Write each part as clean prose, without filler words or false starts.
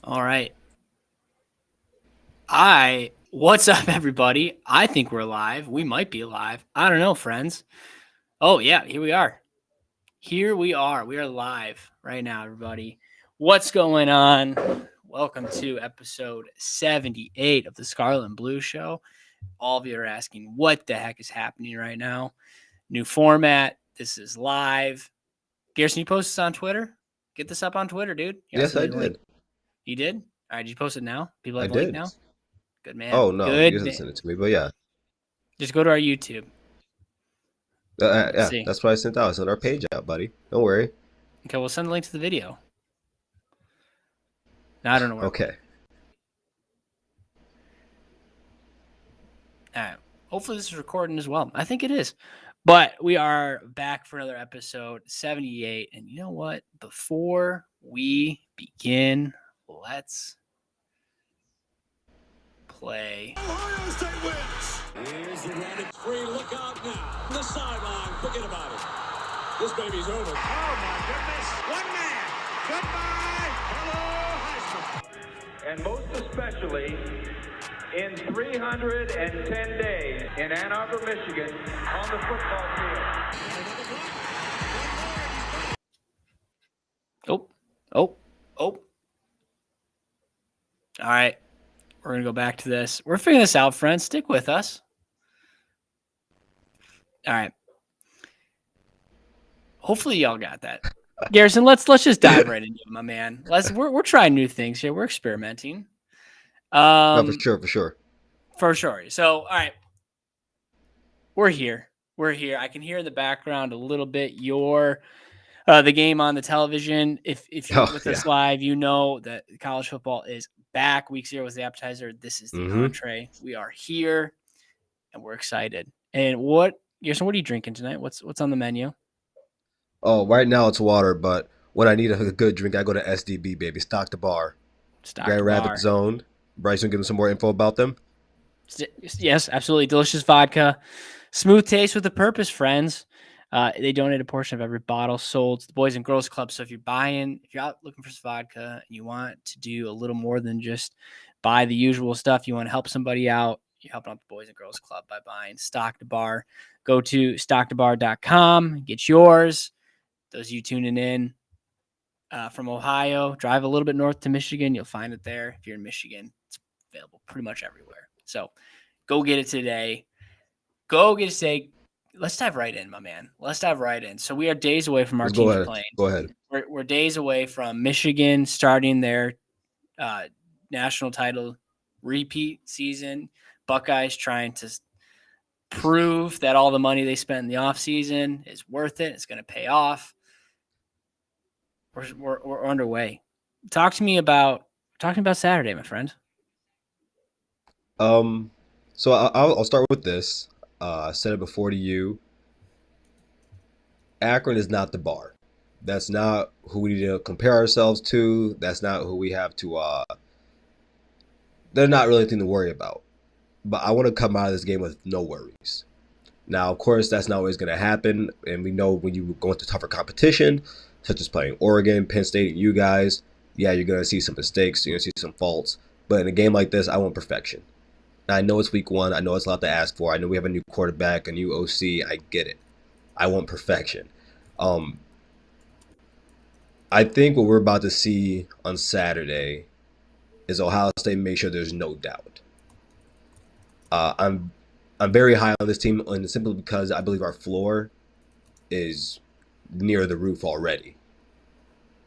All right. What's up, everybody? I think we're live. We might be live. I don't know, friends. Oh, yeah, here we are. Here we are. We are live right now, everybody. What's going on? Welcome to episode 78 of the Scarlet and Blue Show. All of you are asking, what the heck is happening right now? New format. This is live. Garrison, you post this on Twitter? Get this up on Twitter, dude. You got Yes, I the link. did. You did? All right, did you post it now? People I have the link did. now? Good man. Oh no, you Good didn't man. send it to me, but yeah, Just go to our YouTube. Let's yeah, see. that's what I sent out. I sent our page out, buddy. Don't worry. Okay, we'll send the link to the video. Now, I don't know where. Okay. All right. Hopefully, this is recording as well. I think it is. But we are back for another episode 78. And you know what? Before we begin, let's play. Ohio State wins. Here's the run. Free. Look out now. The sideline. Forget about it. This baby's over. Oh, my goodness. One man. Goodbye. Hello, Heisman. And most especially in 310 days in Ann Arbor, Michigan, on the football field. Oh. All right. We're going to go back to this. We're figuring this out, friends. Stick with us. All right. Hopefully y'all got that. Garrison, let's just dive right into it, my man. We're trying new things here. We're experimenting. No, for sure. For sure. So, all right. We're here. I can hear in the background a little bit the game on the television. If you're with us live, you know that college football is back. Week 0 was the appetizer. This is the entree. We are here and we're excited. And Garrison, what are you drinking tonight? What's on the menu? Oh, right now it's water, but when I need a good drink, I go to SDB, baby. Stock the bar. Grand Rapids Zone. Bryce, give them some more info about them? Yes, absolutely. Delicious vodka. Smooth taste with a purpose, friends. They donate a portion of every bottle sold to the Boys and Girls Club. So if you're out looking for some vodka and you want to do a little more than just buy the usual stuff, you want to help somebody out, you're helping out the Boys and Girls Club by buying Stock the Bar. Go to stockthebar.com, get yours. Those of you tuning in from Ohio, drive a little bit north to Michigan. You'll find it there. If you're in Michigan, it's available pretty much everywhere. So go get it today. Let's dive right in, my man. Let's dive right in. So we are days away from our teams playing. Go ahead. We're days away from Michigan starting their national title repeat season. Buckeyes trying to prove that all the money they spent in the offseason is worth it. It's going to pay off. We're underway. Talk to me about Saturday, my friend. So I'll start with this. I said it before to you. Akron is not the bar. That's not who we need to compare ourselves to. That's not who we have to. They're not really anything to worry about. But I want to come out of this game with no worries. Now, of course, that's not always going to happen. And we know when you go into tougher competition, such as playing Oregon, Penn State, and you guys, yeah, you're going to see some mistakes. You're going to see some faults. But in a game like this, I want perfection. Now, I know it's week 1. I know it's a lot to ask for. I know we have a new quarterback, a new OC. I get it. I want perfection. I think what we're about to see on Saturday is Ohio State make sure there's no doubt. I'm very high on this team, and simply because I believe our floor is near the roof already.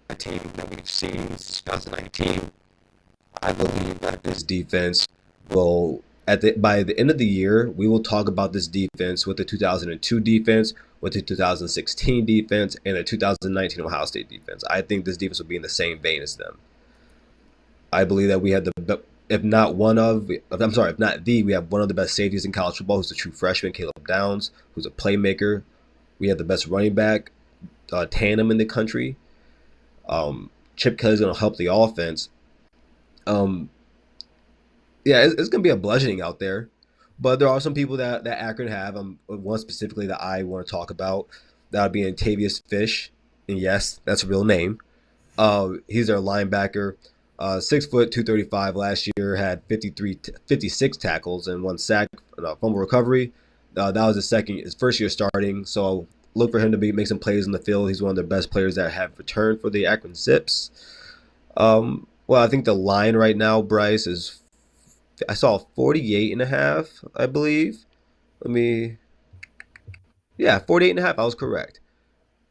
A team that we've seen since 2019. I believe that this defense will, by the end of the year, we will talk about this defense with the 2002 defense, with the 2016 defense, and the 2019 Ohio State defense. I think this defense will be in the same vein as them. I believe that we had if not the, we have one of the best safeties in college football, who's a true freshman, Caleb Downs, who's a playmaker. We have the best running back tandem in the country. Chip Kelly's going to help the offense. Yeah, it's going to be a bludgeoning out there. But there are some people that Akron have. One specifically that I want to talk about. That would be Antavius Fish. And yes, that's a real name. He's their linebacker. 6 foot, 235 last year, had 56 tackles and 1 sack, fumble recovery. That was his first year starting. So look for him to make some plays in the field. He's one of the best players that have returned for the Akron Zips. Well, I think the line right now, Bryce, is I saw 48.5, I believe. Yeah, 48.5. I was correct.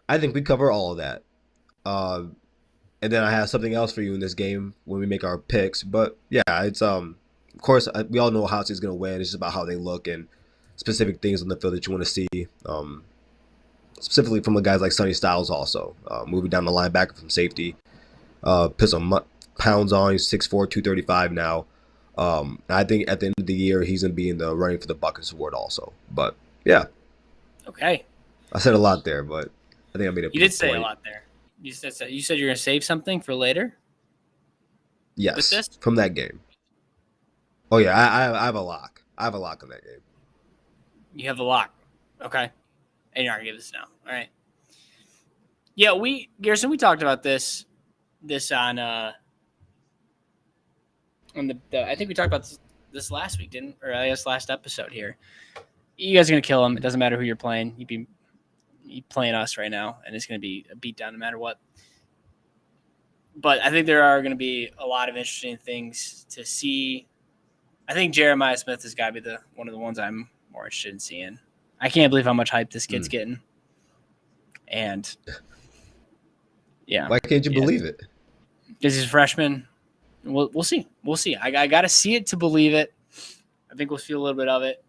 I think we cover all of that. And then I have something else for you in this game when we make our picks. But yeah, it's of course we all know Ohio State's going to win. It's just about how they look and specific things on the field that you want to see. Specifically from the guys like Sonny Styles also moving down the linebacker from safety. Put some pounds on. He's 6'4", 235 now. I think at the end of the year he's going to be in the running for the Buckets Award also. But yeah. Okay. I said a lot there, but I think I made a You did say a lot there. You said you're going to save something for later? Yes, from that game. Oh, yeah, I have a lock. I have a lock on that game. You have a lock. Okay. And you're not going to give this now. All right. Yeah, Garrison, we talked about this on the I think we talked about this last week, or I guess last episode here. You guys are going to kill him. It doesn't matter who you're playing. You're playing us right now, and it's going to be a beatdown no matter what. But I think there are going to be a lot of interesting things to see. I think Jeremiah Smith has got to be one of the ones I'm more interested in seeing. I can't believe how much hype this kid's getting. And yeah. Why can't you believe it? Because he's a freshman. We'll see. We'll see. I got to see it to believe it. I think we'll feel a little bit of it.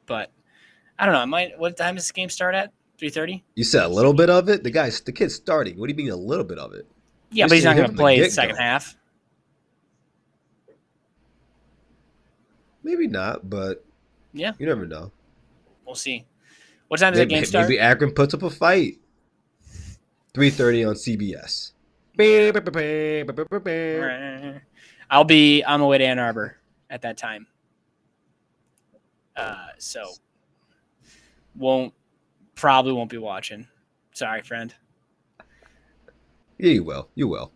But I don't know. What time does this game start at? 3:30? You said a little bit of it? The kid's starting. What do you mean a little bit of it? Yeah, but he's not going to play the second half. Maybe not, but yeah, you never know. We'll see. What time does the game start? Maybe Akron puts up a fight. 3:30 on CBS. I'll be on my way to Ann Arbor at that time. So probably won't be watching. Sorry, friend. Yeah, you will. You will.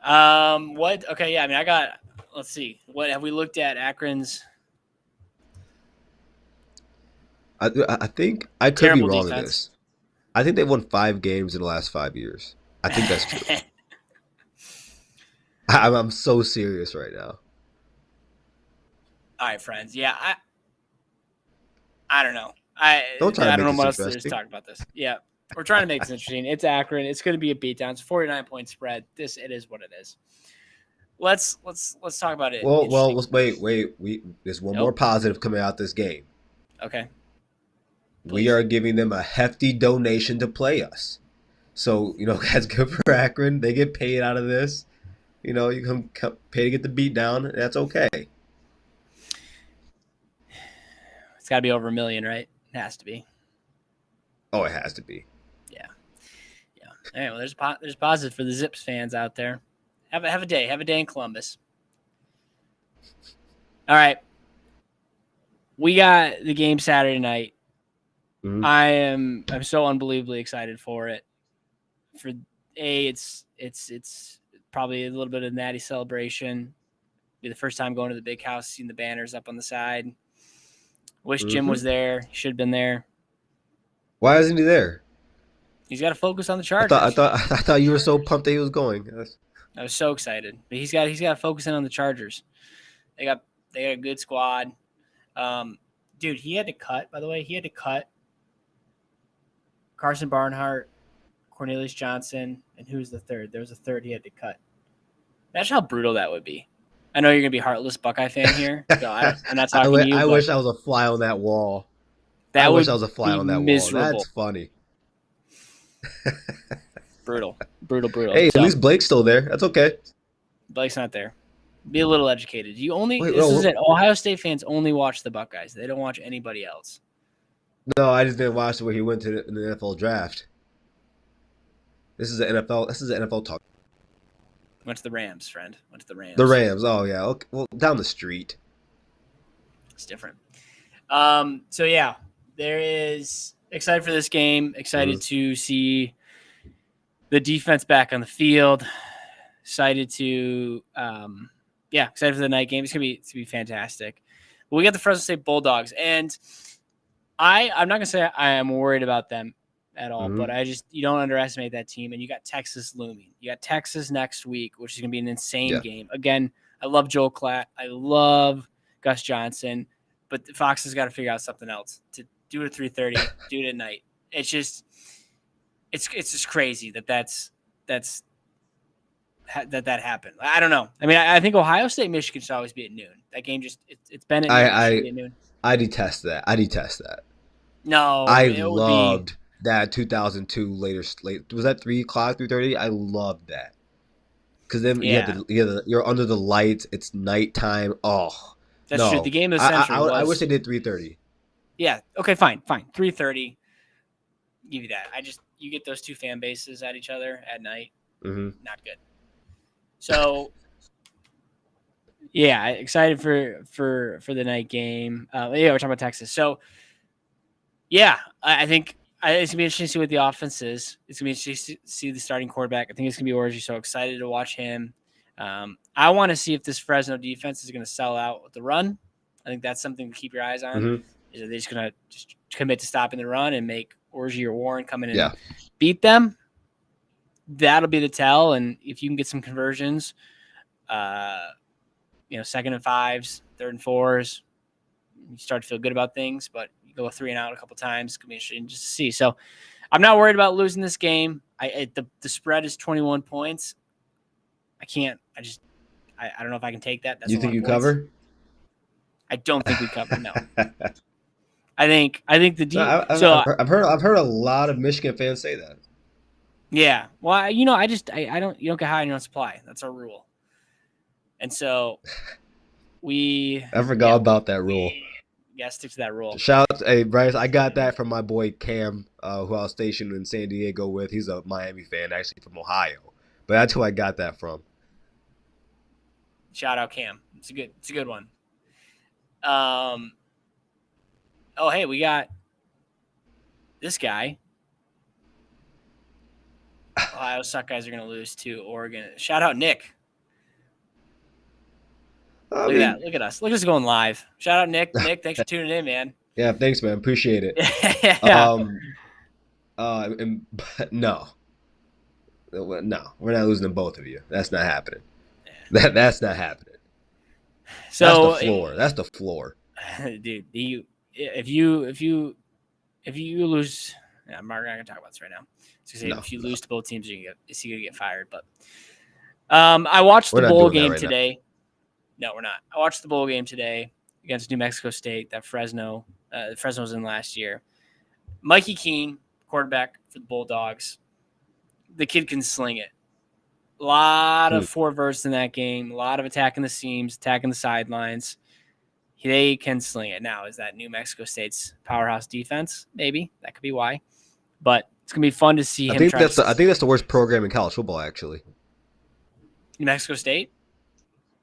What? Okay, yeah. I mean, let's see. What have we looked at? Akron's. I think I could be wrong in this. I think they've won 5 games in the last 5 years. I think that's true. I'm so serious right now. All right, friends. Yeah, I don't know. Don't try to I don't make know what this else there is to interesting. talk about this. Yeah, we're trying to make this interesting. It's Akron. It's going to be a beatdown. It's a 49-point spread. It is what it is. Let's talk about it. Well, wait. There's one more positive coming out this game. Okay. Please. We are giving them a hefty donation to play us. So, that's good for Akron. They get paid out of this. You come pay to get the beat down. That's okay. It's got to be over $1 million, right? It has to be. Oh, it has to be. Yeah. All right. Well, there's positive for the Zips fans out there. Have a day. Have a day in Columbus. All right. We got the game Saturday night. Mm-hmm. I'm so unbelievably excited for it. It's probably a little bit of natty celebration. Be the first time going to the big house, seeing the banners up on the side. Wish Jim was there. He should have been there. Why isn't he there? He's got to focus on the Chargers. I thought you were so pumped that he was going. I was so excited, but he's got to focus in on the Chargers. They got a good squad. Dude, he had to cut. By the way, he had to cut Carson Barnhart, Cornelius Johnson, and who's the third? There was a third he had to cut. Imagine how brutal that would be. I know you're going to be a heartless Buckeye fan here. So I'm not talking to you. I wish I was a fly on that wall. I wish I was a fly on that wall. That's funny. Brutal. Hey, at least Blake's still there. That's okay. Blake's not there. Be a little educated. This is it. Ohio State fans only watch the Buckeyes. They don't watch anybody else. No, I just didn't watch where he went to the NFL draft. This is an NFL talk. Went to the Rams, friend. The Rams. Oh yeah. Okay. Well, down the street. It's different. So yeah, there is excited for this game. Excited to see the defense back on the field. Excited to excited for the night game. It's gonna be fantastic. But we got the Fresno State Bulldogs, and I'm not gonna say I am worried about them at all, but you don't underestimate that team. And you got Texas looming. You got Texas next week, which is gonna be an insane game. Again, I love Joel Klatt. I love Gus Johnson, but Fox has got to figure out something else to do it at 3:30, do it at night. It's just crazy that happened. I don't know. I mean, I think Ohio State, Michigan should always be at noon. That game it's been at noon. I detest that. No, I loved that 2002 late. Was that 3:00, 3:30? I loved that because then you're under the lights. It's nighttime. Oh, that's true. The game of the century. I wish they did 3:30. Yeah. Okay. Fine. 3:30. Give you that. You get those two fan bases at each other at night. Not good. So, yeah, excited for the night game. We're talking about Texas. So, yeah, I think it's gonna be interesting to see what the offense is. It's gonna be interesting to see the starting quarterback. I think it's gonna be Orji. So excited to watch him. I want to see if this Fresno defense is gonna sell out with the run. I think that's something to keep your eyes on. Is that they're just gonna commit to stopping the run and make Orji or Warren come in and beat them? That'll be the tell. And if you can get some conversions, 2nd and 5s, 3rd and 4s, you start to feel good about things. But you go 3 and out a couple times, it's gonna be interesting just to see. So I'm not worried about losing this game. The spread is 21 points. I don't know if I can take that. That's you think you cover? I don't think we cover. No. I think the deep. I've heard a lot of Michigan fans say that. Yeah. Well, I don't. You don't get high on your own supply. That's our rule. And so I forgot about that rule. Yeah, stick to that rule. Shout out to, hey Bryce, I got that from my boy Cam, who I was stationed in San Diego with. He's a Miami fan, actually from Ohio, but that's who I got that from. Shout out Cam. It's a good one. Oh, hey, we got this guy. Ohio Suckeyes are going to lose to Oregon. Shout out Nick. Look at that. Look at us. Look at us going live. Shout out Nick. Nick, thanks for tuning in, man. Yeah, thanks, man. Appreciate it. Yeah. But no, we're not losing to both of you. That's not happening. That's not happening. So that's the floor. That's the floor, dude. If you lose, I'm not going to talk about this right now. If you lose to both teams, you're gonna get fired. But I watched the bowl game today. No, we're not. I watched the bowl game today against New Mexico State. That Fresno was in last year. Mikey Keene, quarterback for the Bulldogs. The kid can sling it. A lot of 4 verts in that game. A lot of attacking the seams, attacking the sidelines. They can sling it. Now, is that New Mexico State's powerhouse defense? Maybe. That could be why. But it's going to be fun to see him. I think that's the worst program in college football, actually. New Mexico State?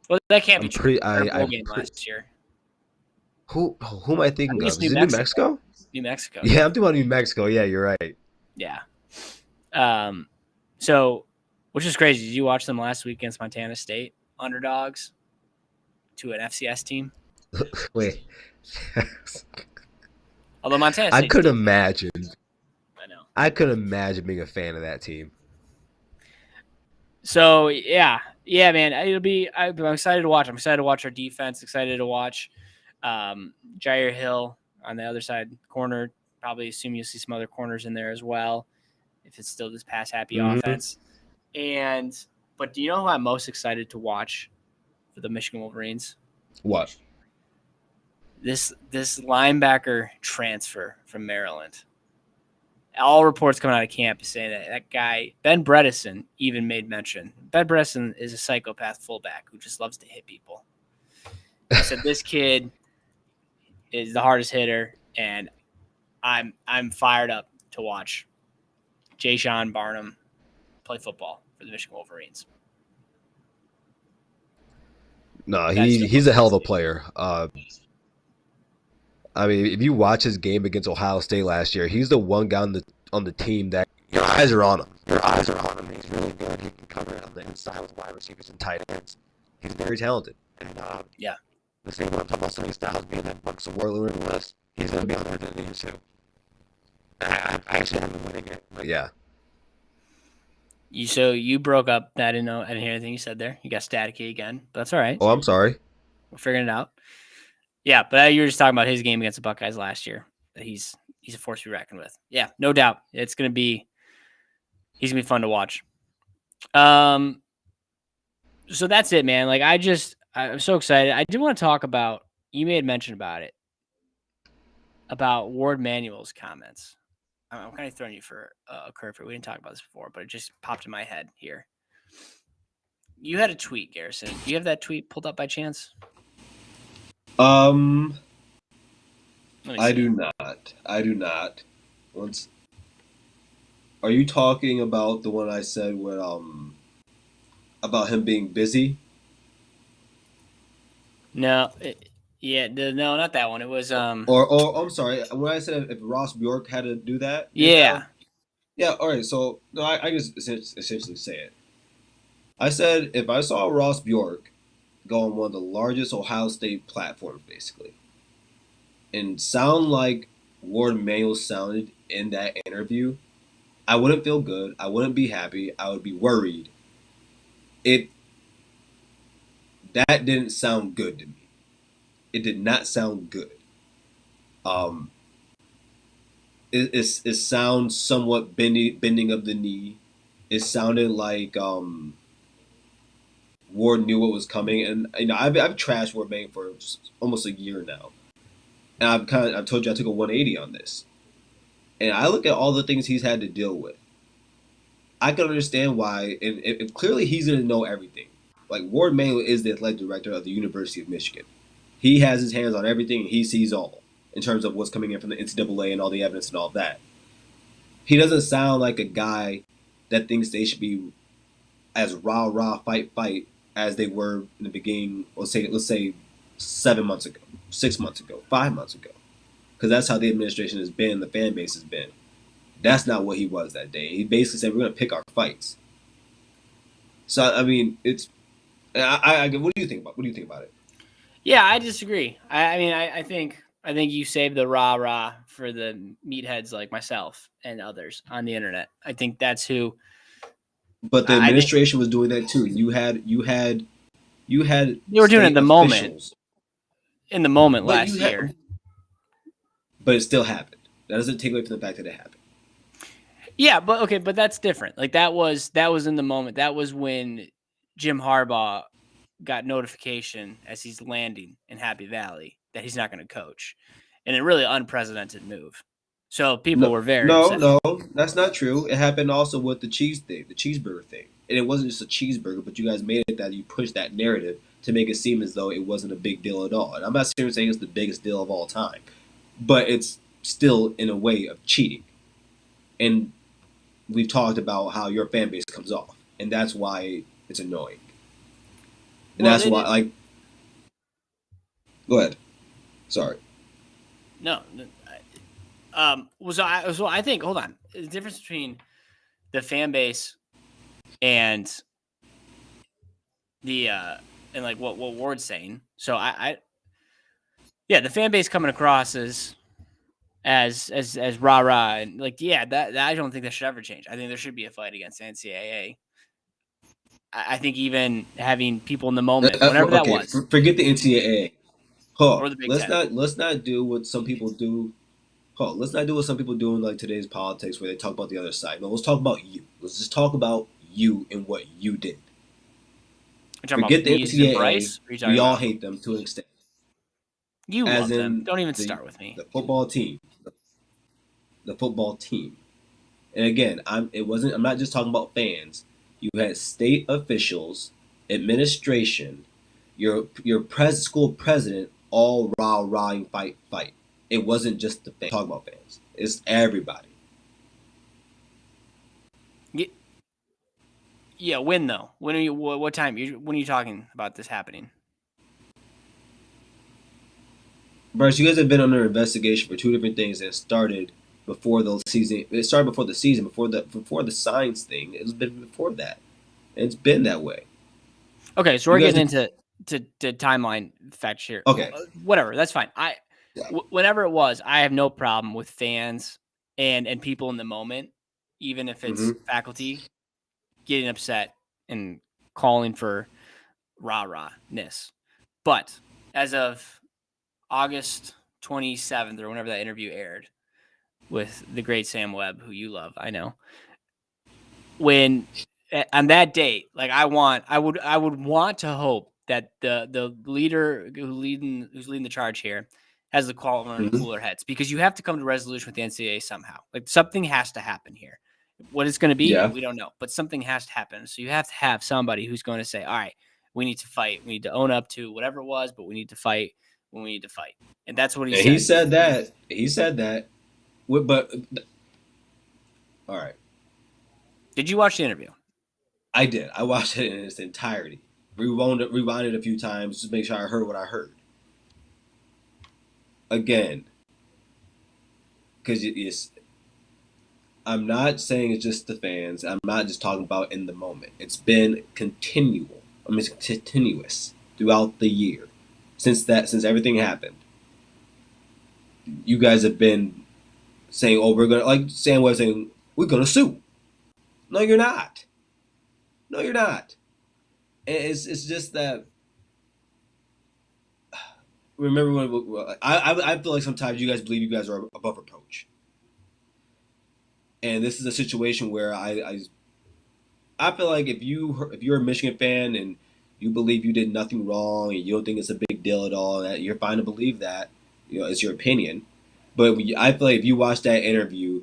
Well, that can't be true. Bowl game last year. Who am I thinking of? Is it New Mexico? New Mexico. Yeah, I'm thinking about New Mexico. Yeah, you're right. Yeah. So, which is crazy. Did you watch them last week against Montana State? Underdogs to an FCS team? Wait. Although Montana State. I could imagine. I know. I could imagine being a fan of that team. So, yeah, man. I'm excited to watch. I'm excited to watch our defense. Excited to watch Jair Hill on the other side corner. Probably assume you'll see some other corners in there as well, if it's still this pass-happy offense. But do you know who I'm most excited to watch for the Michigan Wolverines? What? This linebacker transfer from Maryland. All reports coming out of camp is saying that guy, Ben Bredesen, even made mention. Ben Bredesen is a psychopath fullback who just loves to hit people. He said this kid is the hardest hitter, and I'm fired up to watch Jay Sean Barnum play football for the Michigan Wolverines. No, he's a hell of a player. I mean, if you watch his game against Ohio State last year, he's the one guy on the team that Your eyes are on him. Your eyes are on him. He's really good. He can cover it on the inside with wide receivers and tight ends. He's very talented. And Yeah. the same when I'm talking about Sonny Styles being that Bucks of Warlord list, he's going to be on there at the end too. I actually haven't been winning it, but yeah. So you broke up. I didn't hear anything you said there. You got staticky again, but that's all right. Oh, I'm sorry. We're figuring it out. Yeah, but you were just talking about his game against the Buckeyes last year. That he's a force to be reckoned with. Yeah, no doubt. He's gonna be fun to watch. So that's it, man. Like I'm so excited. I did want to talk about, you made mention about it, about Warde Manuel's comments. I'm kind of throwing you for a curve here. We didn't talk about this before, but it just popped in my head here. You had a tweet, Garrison. Do you have that tweet pulled up by chance? I do not. Are you talking about the one I said with about him being busy? No. No, not that one. It was Or I'm sorry. When I said if Ross Bjork had to do that. Yeah. Yeah. All right. So no, I just essentially say it. I said if I saw Ross Bjork go on one of the largest Ohio State platforms, basically, and sound like Warde Manuel sounded in that interview, I wouldn't feel good. I wouldn't be happy. I would be worried. That didn't sound good to me. It did not sound good. It sounds somewhat bending of the knee. It sounded like Ward knew what was coming, and I've trashed Warde Manuel for almost a year now, and I've told you I took a 180 on this, and I look at all the things he's had to deal with. I can understand why, and clearly he's going to know everything. Like, Warde Manuel is the athletic director of the University of Michigan. He has his hands on everything, and he sees all in terms of what's coming in from the NCAA and all the evidence and all of that. He doesn't sound like a guy that thinks they should be as rah, fight as they were in the beginning, let's say 7 months ago, 6 months ago, 5 months ago. Because that's how the administration has been, the fan base has been. That's not what he was that day. He basically said, we're going to pick our fights. So, I mean, it's... what do you think about it? Yeah, I disagree. I think you save the rah for the meatheads like myself and others on the internet. I think that's who. But the administration was doing that too. You had. They were doing it in the moment. In the moment last year. But it still happened. That doesn't take away from the fact that it happened. Yeah, but that's different. Like that was in the moment. That was when Jim Harbaugh got notification as he's landing in Happy Valley that he's not going to coach, and a really unprecedented move. So people were very upset. No, that's not true. It happened also with the cheeseburger thing, and it wasn't just a cheeseburger, but you guys made it that you pushed that narrative to make it seem as though it wasn't a big deal at all. And I'm not saying it's the biggest deal of all time, but it's still in a way of cheating. And we've talked about how your fan base comes off, and that's why it's annoying. And that's why, like, go ahead. Sorry. No. So I think, hold on. The difference between the fan base and the and like what Ward's saying. So the fan base coming across as rah and like, yeah, that I don't think that should ever change. I think there should be a fight against NCAA. I think even having people in the moment, whatever that was. Forget the NCAA. Or the Big Ten. Let's not do what some people do. Let's not do what some people do in like today's politics where they talk about the other side. No, let's talk about you. Let's just talk about you and what you did. Forget the NCAA. We all hate them to an extent. You love them. Don't even start with me. The football team. The football team. And again, I'm not just talking about fans. You had state officials, administration, your school president, all rah-rahing fight. It wasn't just the fans. Talk about fans. It's everybody. Yeah, when though? When are you? What time? When are you talking about this happening? Bryce, you guys have been under investigation for two different things that started before the season. It started before the season, before the signs thing. It's been before that. And it's been that way. Okay, so You we're guys getting into timeline fetch here. Okay. Whatever, that's fine. Yeah. Whenever it was, I have no problem with fans and people in the moment, even if it's faculty, getting upset and calling for rah-rahness. But as of August 27th or whenever that interview aired with the great Sam Webb, who you love, I know, when on that date, like I would want to hope that the leader who's leading the charge here has the cooler heads, because you have to come to resolution with the NCAA somehow. Like something has to happen here. What it's going to be, we don't know, but something has to happen. So you have to have somebody who's going to say, all right, we need to fight. We need to own up to whatever it was, but we need to fight when we need to fight. And that's what he said. He said that. He said that. But all right. Did you watch the interview? I did. I watched it in its entirety. Rewound it a few times just to make sure I heard what I heard. Again, because I'm not saying it's just the fans. I'm not just talking about in the moment. It's been continual. I mean, it's continuous throughout the year since everything happened. You guys have been saying, "Oh, we're gonna," like Sam Webb saying, "We're gonna sue." No, you're not. No, you're not. And it's just that. Remember when I feel like sometimes you guys believe you guys are above reproach, and this is a situation where I feel like if you're a Michigan fan and you believe you did nothing wrong and you don't think it's a big deal at all, that you're fine to believe that, it's your opinion. But I feel like if you watch that interview,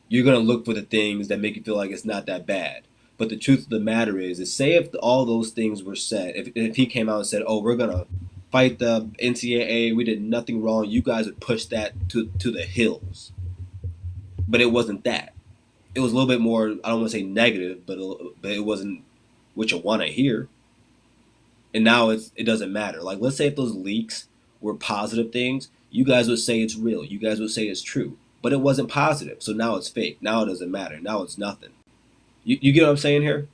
you're gonna look for the things that make you feel like it's not that bad. But the truth of the matter is say if all those things were said, if he came out and said, "Oh, we're gonna fight the NCAA, we did nothing wrong," you guys would push that to the hills. But it wasn't that. It was a little bit more, I don't want to say negative, but it wasn't what you want to hear. And now it doesn't matter. Like, let's say if those leaks were positive things, you guys would say it's real. You guys would say it's true. But it wasn't positive, so now it's fake. Now it doesn't matter. Now it's nothing. You get what I'm saying here?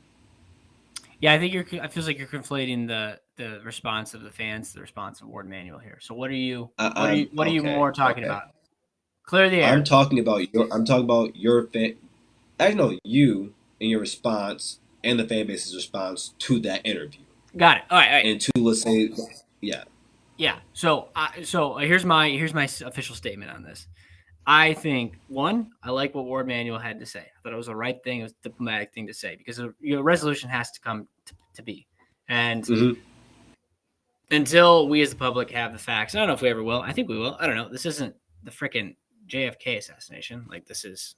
Yeah, I think I feels like you're conflating the response of the fans to the response of Warde Manuel here. So what are you more talking about? Clear the air. I'm talking about your fan. I know you and your response and the fan base's response to that interview. Got it. All right. And to, let's say, yeah. Yeah. So here's my official statement on this. I think, one, I like what Warde Manuel had to say. I thought it was the right thing. It was a diplomatic thing to say, because a resolution has to come to be. And until we as the public have the facts, I don't know if we ever will. I think we will. I don't know. This isn't the frickin' JFK assassination. Like, this is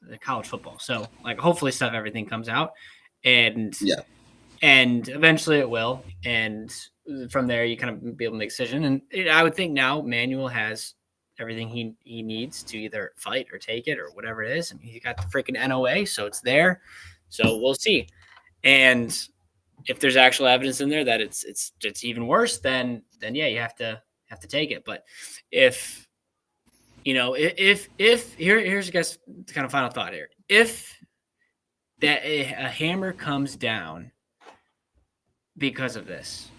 the college football. So, like, hopefully everything comes out. And eventually it will. And from there, you kind of be able to make a decision. And I would think now Manuel has everything he needs to either fight or take it or whatever it is. I mean, he got the freaking NOA, so it's there. So we'll see. And if there's actual evidence in there that it's even worse, then yeah, you have to take it. But if here's I guess the kind of final thought here. If that a hammer comes down because of this,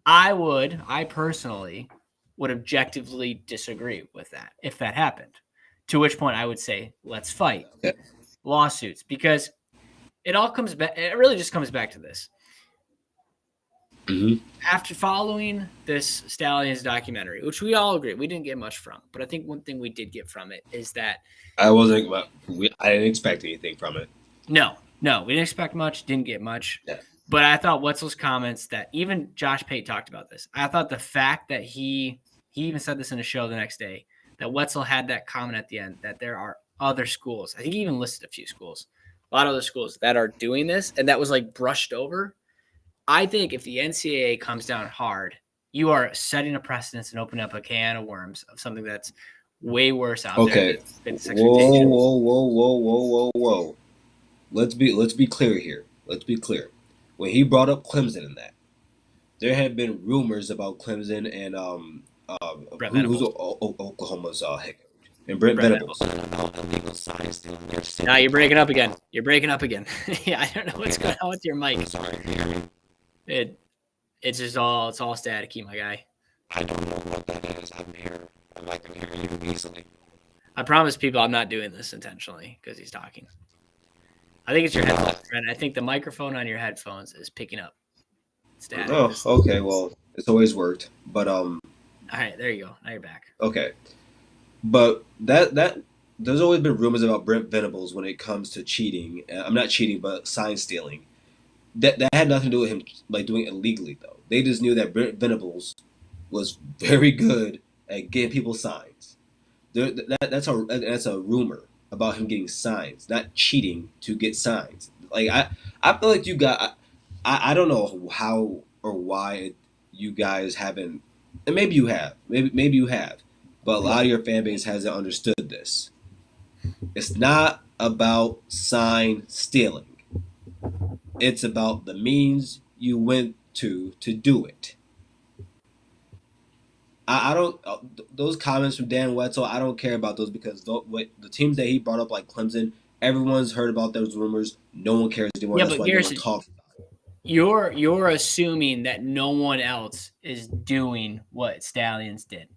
I personally would objectively disagree with that if that happened. To which point I would say, let's fight lawsuits, because it all comes back. It really just comes back to this. After following this Stallions documentary, which we all agree we didn't get much from, but I think one thing we did get from it is that I didn't expect anything from it. No, we didn't expect much, didn't get much. Yeah. But I thought Wetzel's comments, that even Josh Pate talked about this. I thought the fact that he even said this in a show the next day, that Wetzel had that comment at the end, that there are other schools. I think he even listed a few schools, a lot of other schools that are doing this, and that was like brushed over. I think if the NCAA comes down hard, you are setting a precedence and opening up a can of worms of something that's way worse out there. Whoa. Let's be clear here. Let's be clear. When he brought up Clemson in that, there had been rumors about Clemson and who's Oklahoma's head coach. And Brent Venables. Now you're breaking up again. You're breaking up again. Yeah, I don't know what's going on with your mic. I'm sorry, can you hear me? It's just all staticky, my guy. I don't know what that is. I'm here. I can hear you easily. I promise people I'm not doing this intentionally because he's talking. I think it's your headphones, and I think the microphone on your headphones is picking up static. Oh, okay. Well, it's always worked. But All right, there you go. Now you're back. okay. But that there's always been rumors about Brent Venables when it comes to cheating. I'm not cheating, but sign stealing. That had nothing to do with him like doing it illegally though. They just knew that Brent Venables was very good at getting people signs. That's a rumor about him getting signs, not cheating to get signs. Like I feel like you got I don't know how or why you guys haven't, and maybe you have, maybe you have, but a lot of your fan base hasn't understood this. It's not about sign stealing. It's about the means you went to do it. I don't those comments from Dan Wetzel. I don't care about those because the teams that he brought up, like Clemson, everyone's heard about those rumors. No one cares anymore. Yeah, That's but why no one Garrison, talks about it. you're assuming that no one else is doing what Stallions did.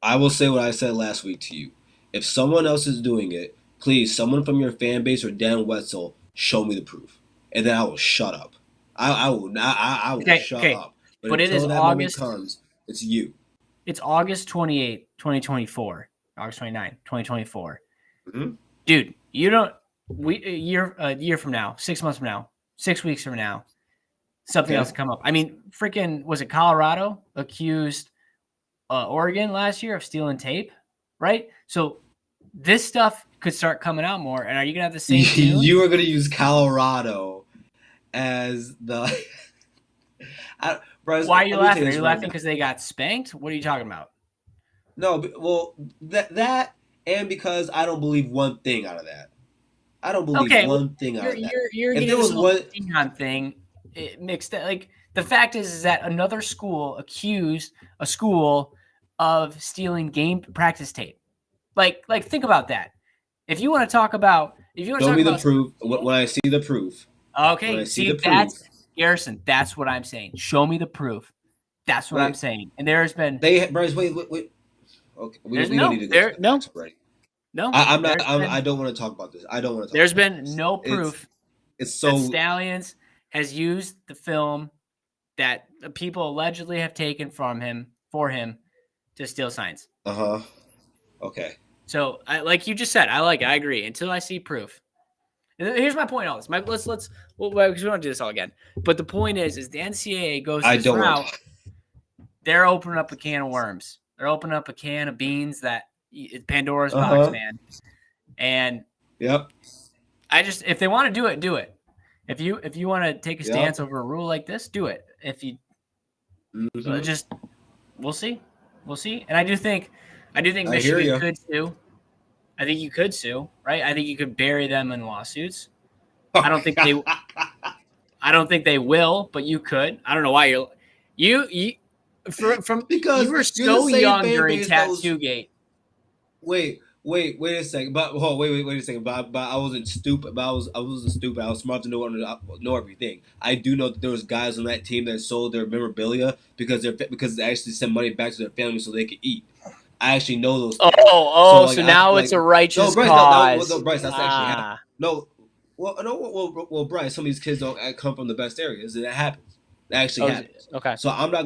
I will say what I said last week to you. If someone else is doing it, please, someone from your fan base or Dan Wetzel, show me the proof, and then I will shut up. I will not. I will shut up. But it until is that August. moment comes, it's you. It's August 28th, 2024. August 29th, 2024. Mm-hmm. Dude, you don't. A year from now, 6 months from now, 6 weeks from now, something else will come up. I mean, freaking, was it Colorado accused Oregon last year of stealing tape, right? So this stuff could start coming out more. And are you gonna have the same tune? You are gonna use Colorado as the. Bryce, why are you laughing? Are you right laughing because they got spanked? What are you talking about? No, well, that and because I don't believe one thing out of that. I don't believe one thing out of that. You're if getting there was this one Dillon thing mixed up. Like the fact is that another school accused a school of stealing game practice tape. Like think about that. If you want to talk about, show me the proof. When I see the proof. Okay, see that's Garrison. That's what I'm saying. Show me the proof. That's what I'm saying. And there has been. Bryce, wait. Okay, we don't need to go to no. right. No, I'm not. I don't want to talk about this. I don't want to. There's been no proof. It's so that Stallions has used the film that people allegedly have taken from him for him to steal signs. Okay. So, like you just said, I agree until I see proof. And here's my point. All this, because we don't do this all again. But the point is the NCAA goes this route. They're opening up a can of worms. They're opening up a can of beans that Pandora's box, man. And if they want to do it, do it. If you want to take a stance over a rule like this, do it. If you we'll see. And I do think Michigan could sue. I think you could sue, right? I think you could bury them in lawsuits. I don't think they will, but you could. I don't know why you because you were so young during Tattoo-gate. Wait a second. But wait a second. But I wasn't stupid. But I wasn't stupid. I was smart to know everything. I do know that there was guys on that team that sold their memorabilia because they actually sent money back to their family so they could eat. I actually know those things. So now it's a righteous cause. No, Bryce, that's actually happened. Well, Bryce, some of these kids don't come from the best areas, and that happens. That actually happens. Okay. So I'm not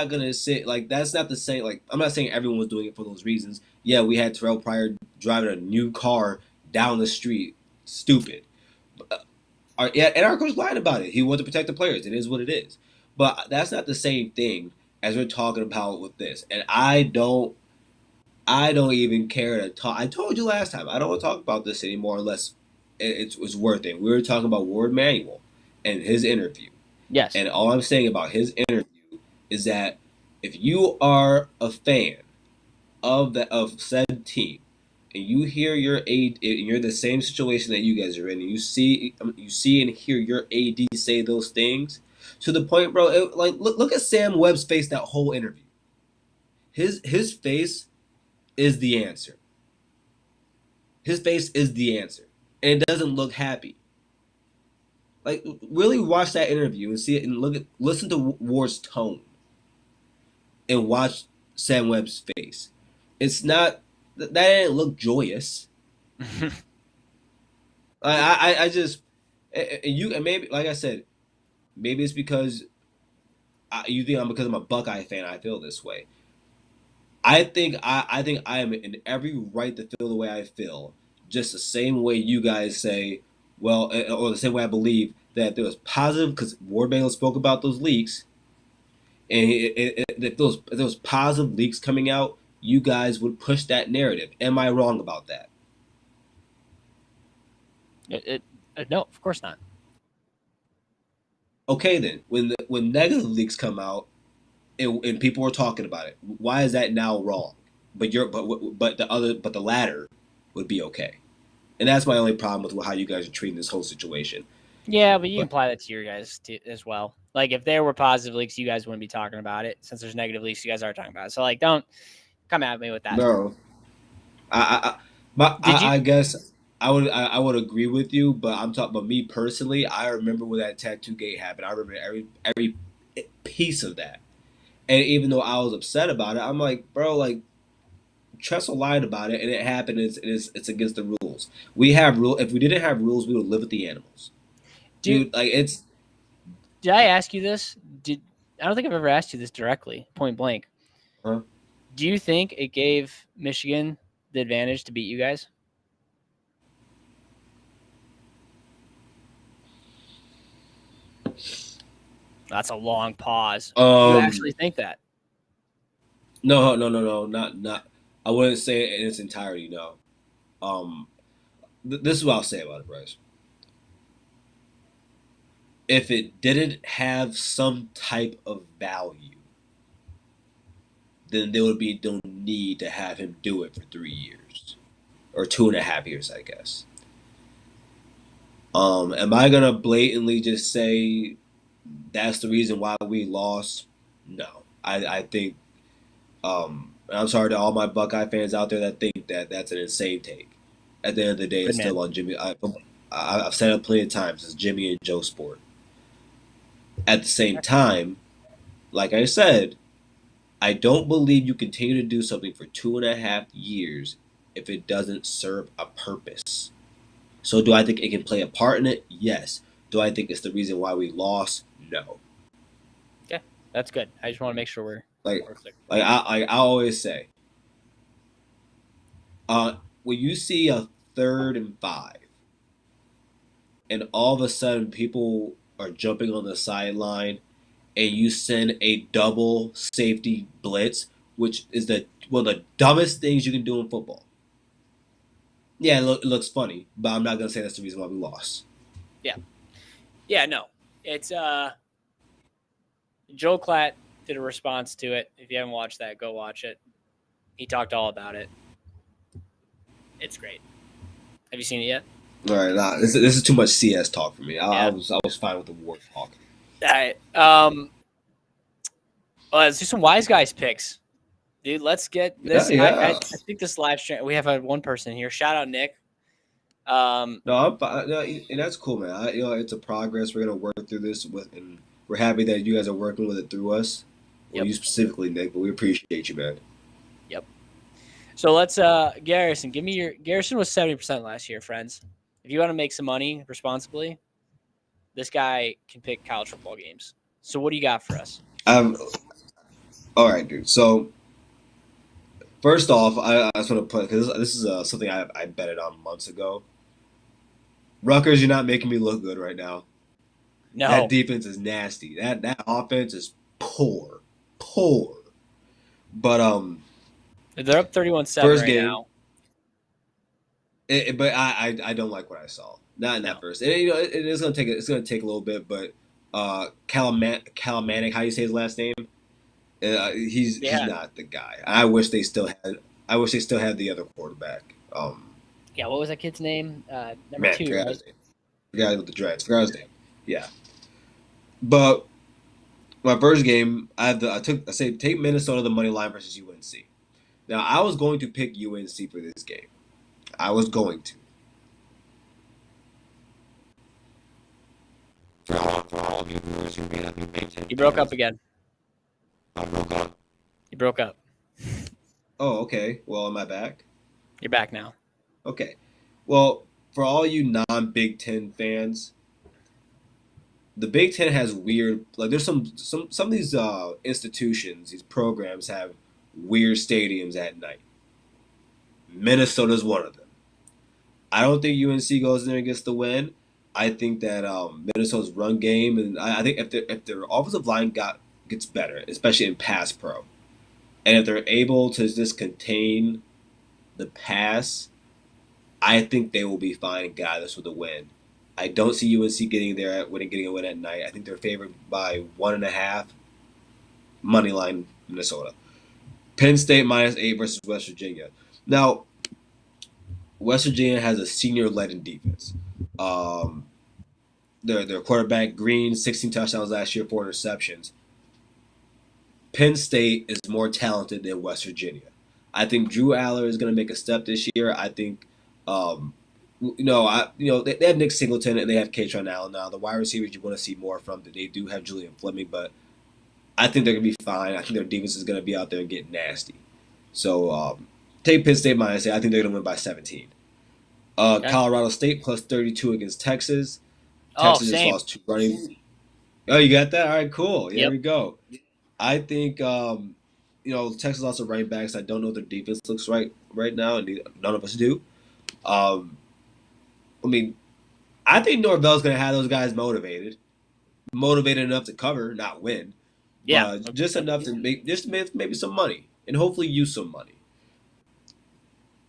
gonna say like that's not the same. Like I'm not saying everyone was doing it for those reasons. Yeah, we had Terrell Pryor driving a new car down the street. Stupid. And our coach lied about it. He wanted to protect the players. It is what it is. But that's not the same thing as we're talking about with this. And I don't even care to talk. I told you last time, I don't want to talk about this anymore unless it's worth it. We were talking about Warde Manuel and his interview. Yes. And all I'm saying about his interview is that if you are a fan of said team and you hear your AD, and you're in the same situation that you guys are in, and you see and hear your AD say those things to the point, bro. Look at Sam Webb's face that whole interview. His face is the answer. His face is the answer, and it doesn't look happy. Like, really watch that interview and see it, and listen to Ward's tone, and watch Sam Webb's face. It's not that didn't look joyous. I just and maybe, like I said, maybe it's because you think because I'm a Buckeye fan I feel this way. I think I am in every right to feel the way I feel, just the same way you guys say, well, or the same way I believe that there was positive, because Warde Manuel spoke about those leaks, and if there was positive leaks coming out, you guys would push that narrative. Am I wrong about that? No, of course not. Okay, then when negative leaks come out and people are talking about it, why is that now wrong? But the latter would be okay, and that's my only problem with how you guys are treating this whole situation. Yeah, but you can apply that to your guys as well. Like, if there were positive leaks, you guys wouldn't be talking about it. Since there's negative leaks, you guys are talking about it. So, like, don't come at me with that. No, I guess I would agree with you, but I'm talking about me personally. I remember when that tattoo gate happened. I remember every piece of that, and even though I was upset about it, I'm like, bro, like, Tressel lied about it, and it happened. It's against the rules. We have rule. If we didn't have rules, we would live with the animals. Dude, like, it's. Did I ask you this? I don't think I've ever asked you this directly, point blank. Huh? Do you think it gave Michigan the advantage to beat you guys? That's a long pause. You actually think that? No, not. I wouldn't say it in its entirety. No. This is what I'll say about it, Bryce. If it didn't have some type of value, then there would be no need to have him do it for 3 years or 2.5 years, I guess. Am I gonna blatantly just say that's the reason why we lost? No, I think. I'm sorry to all my Buckeye fans out there that think that that's an insane take. At the end of the day, it's still on Jimmy. I've said it plenty of times. It's Jimmy and Joe sport. At the same time, like I said, I don't believe you continue to do something for 2.5 years if it doesn't serve a purpose. So do I think it can play a part in it? Yes. Do I think it's the reason why we lost? No. Yeah, that's good. I just want to make sure we're I always say, when you see a 3rd and 5, and all of a sudden people are jumping on the sideline, and you send a double safety blitz, which is one of the dumbest things you can do in football. Yeah, it looks funny, but I'm not gonna say that's the reason why we lost. Yeah, no. It's Joel Klatt did a response to it. If you haven't watched that, go watch it. He talked all about it. It's great. Have you seen it yet? All right, nah, this is too much CS talk for me. I was fine with the war talk. All right. Let's do some wise guys picks, dude. Let's get this. I think this live stream. We have one person here. Shout out Nick. No, I'm fine. No, and that's cool, man. It's a progress. We're gonna work through this and we're happy that you guys are working with it through us. Well, you specifically, Nick, but we appreciate you, man. Yep. So let's Garrison, give me your Garrison was 70% last year, friends. If you want to make some money responsibly, this guy can pick college football games. So what do you got for us? All right, dude. So first off, I just want to put, because this is something I betted on months ago. Rutgers, you're not making me look good right now. No. That defense is nasty. That offense is poor. But they're up 31-7 first right game, now. But I don't like what I saw. Not in that first. It's gonna take a little bit, but Kalamanik, how you say his last name? He's not the guy. I wish they still had the other quarterback. Yeah, what was that kid's name? Number 2, right? His name. The guy with the dreads. Forgot his name. Yeah. But my first game, take Minnesota the money line versus UNC. Now I was going to pick UNC for this game. I was going to. For all of you viewers who may not be Big Ten You broke fans, up again. I broke up. You broke up. Oh, okay. Well, am I back? You're back now. Okay. Well, for all you non-Big Ten fans, the Big Ten has weird. Like, there's some of these institutions, these programs have weird stadiums at night. Minnesota's one of them. I don't think UNC goes in there and gets the win. I think that Minnesota's run game, and I think if their offensive line gets better, especially in pass pro, and if they're able to just contain the pass, I think they will be fine and get out of this with a win. I don't see UNC getting a win at night. I think they're favored by 1.5. Money line Minnesota. Penn State -8 versus West Virginia. Now, West Virginia has a senior-led defense. Their quarterback Green, 16 touchdowns last year, 4 interceptions. Penn State is more talented than West Virginia. I think Drew Aller is going to make a step this year. I think, they have Nick Singleton and they have Katron Allen now. The wide receivers you want to see more from. They do have Julian Fleming, but I think they're going to be fine. I think their defense is going to be out there and get nasty. So take Penn State -8. I think they're going to win by 17. Okay. Colorado State +32 against Texas. Oh, Texas just same. lost 2 running. Oh, you got that? All right, cool. Yeah, Yep. There we go. I think Texas lost their running backs. I don't know what their defense looks right now, and none of us do. I think Norvell's going to have those guys motivated enough to cover, not win. Yeah. But just enough to make maybe some money, and hopefully use some money.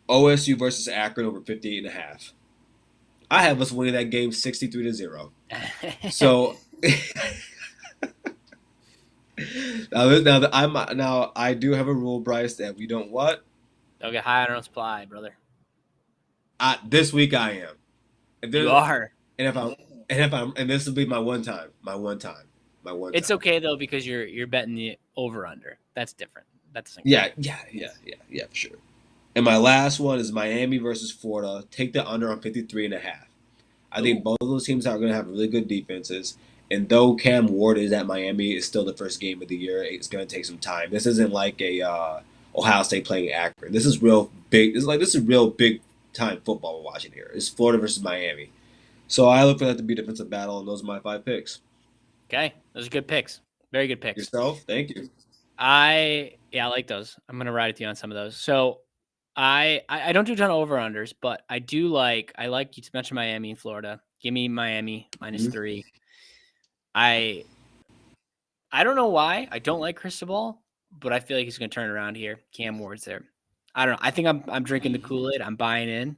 OSU versus Akron over 58.5. I have us winning that game 63-0. So now I do have a rule, Bryce, that we don't what? Don't get high on our own supply, brother. This week I am. You are. And this will be my one time. It's okay though because you're betting the over under. That's different. That's yeah, for sure. And my last one is Miami versus Florida. Take the under on 53.5. I think both of those teams are going to have really good defenses. And though Cam Ward is at Miami, it's still the first game of the year. It's going to take some time. This isn't like a Ohio State playing Akron. This is real big. This is real big time football we're watching here. It's Florida versus Miami. So I look for that to be a defensive battle, and those are my 5 picks. Okay, those are good picks. Very good picks. Yourself? Thank you. I like those. I'm gonna ride with you on some of those. So I don't do a ton of over unders, but I like you to mention Miami and Florida. Give me Miami -3. I don't know why I don't like Cristobal, but I feel like he's gonna turn around here. Cam Ward's there. I don't know. I think I'm drinking the Kool-Aid. I'm buying in,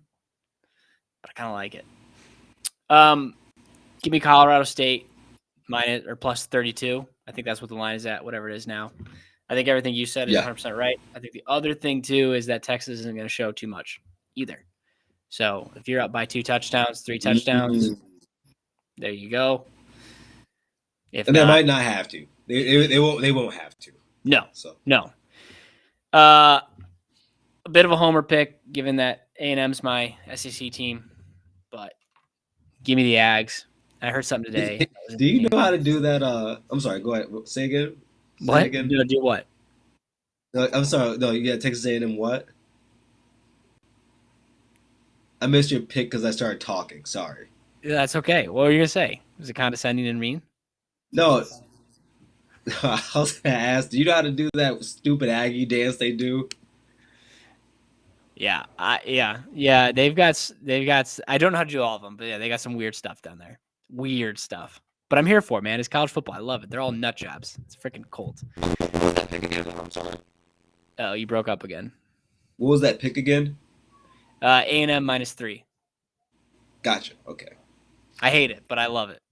but I kind of like it. Give me Colorado State +32. I think that's what the line is at, whatever it is now. I think everything you said is 100% right. I think the other thing, too, is that Texas isn't going to show too much either. So if you're up by 2 touchdowns, 3 touchdowns, there you go. They might not have to. They won't have to. No. So no. A bit of a homer pick, given that A&M's my SEC team, but give me the Ags. I heard something today. Do you know how to do that? I'm sorry. Go ahead. Say again. What? Again. Do what? No, I'm sorry. No, you got Texas A&M what? I missed your pick because I started talking. Sorry. Yeah, that's okay. What were you gonna say? Was it condescending and mean? No. I was gonna ask. Do you know how to do that stupid Aggie dance they do? Yeah. Yeah. They've got. I don't know how to do all of them, but yeah, they got some weird stuff down there. Weird stuff. But I'm here for it, man. It's college football. I love it. They're all nut jobs. It's freaking cold. What was that pick again? I'm sorry. Oh, you broke up again. What was that pick again? A&M -3. Gotcha. Okay. I hate it, but I love it.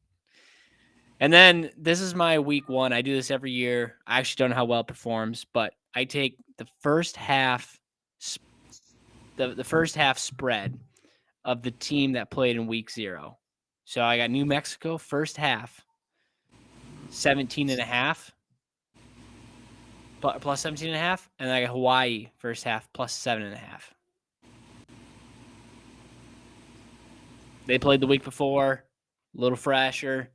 And then this is my week 1. I do this every year. I actually don't know how well it performs, but I take the first half, the first half spread of the team that played in week 0. So I got New Mexico first half, 17.5, +17.5, and I got Hawaii first half +7.5. They played the week before, a little fresher.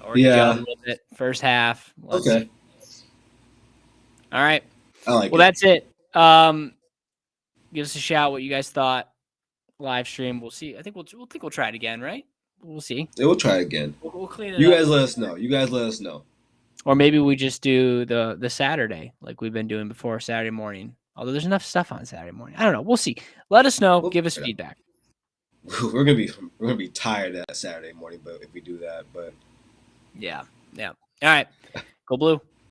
Already Yeah. gelled a little bit. First half. Let's Okay. see. All right. I like Well, it. that's it. Give us a shout what you guys thought. Live stream. We'll see. I think we'll try it again, right? We'll see. We'll try again. We'll clean it You up. guys let us know. You guys let us know. Or maybe we just do the Saturday like we've been doing before, Saturday morning. Although there's enough stuff on Saturday morning. I don't know. We'll see. Let us know. We'll Give us figure it feedback. We're gonna be tired that Saturday morning, but if we do that, but Yeah. All right. Go Blue.